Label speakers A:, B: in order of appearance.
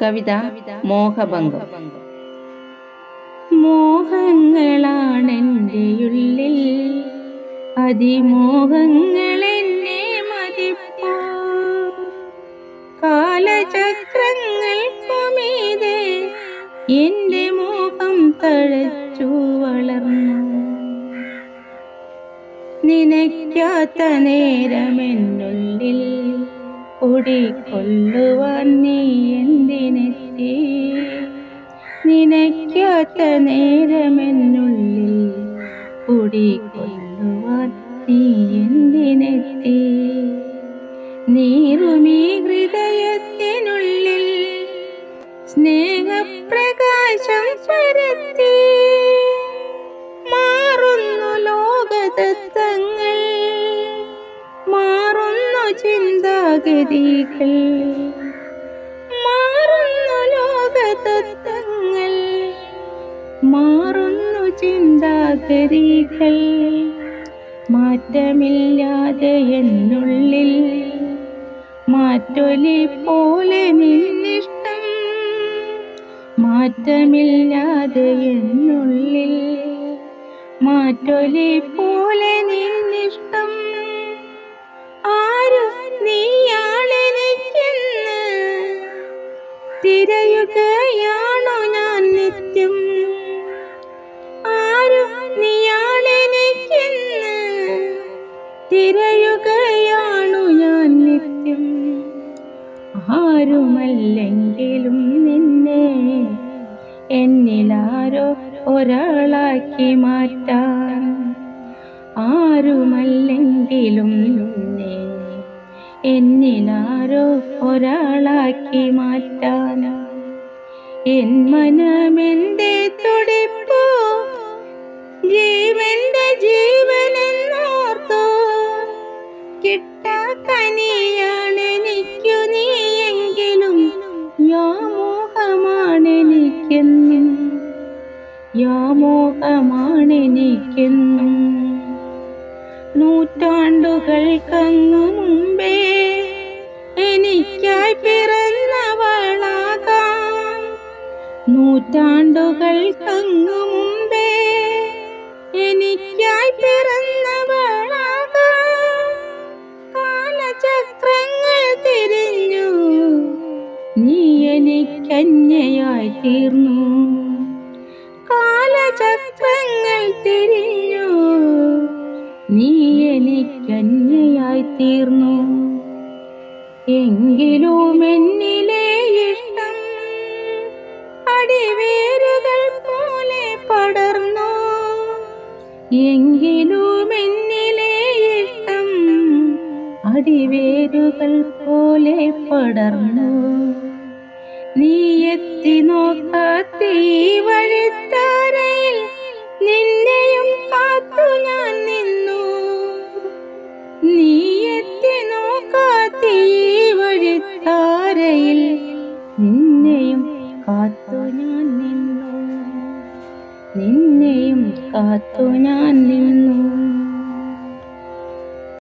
A: കവിത മോഹഭംഗം. മോഹങ്ങളാണെൻ്റെ ഉള്ളിൽ, അതിമോഹങ്ങളെന്നെ മതിപ്പോ. കാലചക്രങ്ങൾക്കുമീതെ എൻ്റെ മോഹം തഴച്ചു വളർന്നു. നിനയ്ക്കാത്ത നേരമെന്നുള്ളിൽ കുടികൊള്ളുവാൻ നീ എന്തിനെത്തി? നിനയ്ക്കാത്ത നേരമെന്നുള്ളിൽ കുടികൊള്ളുവാൻ നീ എന്തിനെത്തി? നീറുമീ ഹൃദയത്തിനുള്ളിൽ സ്നേഹപ്രകാശം പരത്തി. മാറുന്നു ലോകതത്വങ്ങൾ, മാറുന്നു ചിന്താഗതികൾ, മാറുന്നു ലോകതത്വങ്ങൾ, മാറുന്നു ചിന്താഗതികൾ. മാറ്റമില്ലാതെ എന്നുള്ളിൽ മാറ്റൊലി പോലെ നിന്നിഷ്ടം. മാറ്റമില്ലാതെ എന്നുള്ളിൽ മാറ്റൊലി പോലെ നിന്നിഷ്ടം. ആരും നീയാളെനിക്കെന്ന് തിരയുകയാണു ഞാൻ നിത്യം. ആരും നീയാളെനിക്കെന്ന് തിരയുകയാണു ഞാൻ നിത്യം. ആരുമല്ലെങ്കിലും നിന്നെ എന്നിലാരോ ഒരാളാക്കി മാറ്റാൻ. ആരുമല്ലെങ്കിലും നിന്നെ എന്നിലാരോ ഒരാളാക്കി മാറ്റാൻ. എൻ മനമെന്റെ തുടിപ്പോ, ജീവന്റെ ജീവനെന്നോർത്തോ. കിട്ടാക്കനിയാണെനിക്കു നീയെങ്കിലും വ്യാമോഹമാണെനിക്കെന്നും, വ്യാമോഹമാണെനിക്കെന്നും. നൂറ്റാണ്ടുകൾക്കങ്ങു മുമ്പേ എനിക്കായി പിറന്നവളാകാം. നൂറ്റാണ്ടുകൾക്കങ്ങു മുമ്പേ എനിക്കായി പിറന്നവളാകാം. കാലചക്രങ്ങൾ തിരിഞ്ഞു, നീ എനിക്കന്യയായി തീർന്നു. കാലചക്രങ്ങൾ തിരിഞ്ഞു, നീ എനിക്കന്യയായി തീർന്നു. എങ്കിലും എന്നിലെ ഇഷ്ടം അടിവേരുകൾ പോലെ പടർന്നു. എങ്കിലും എന്നിലെ ഇഷ്ടം അടിവേരുകൾ പോലെ പടർന്നു. നീ എത്തി നോക്കാത്ത ഈ വഴിത്താരയിൽ നിന്നെയും കാത്തു ഞാൻ നിന്നു. നീ എത്തി നോക്കാത്ത ഈ വഴിത്താരയിൽ നിന്നെയും കാത്തു ഞാൻ നിന്നു. നിന്നെയും കാത്തു ഞാൻ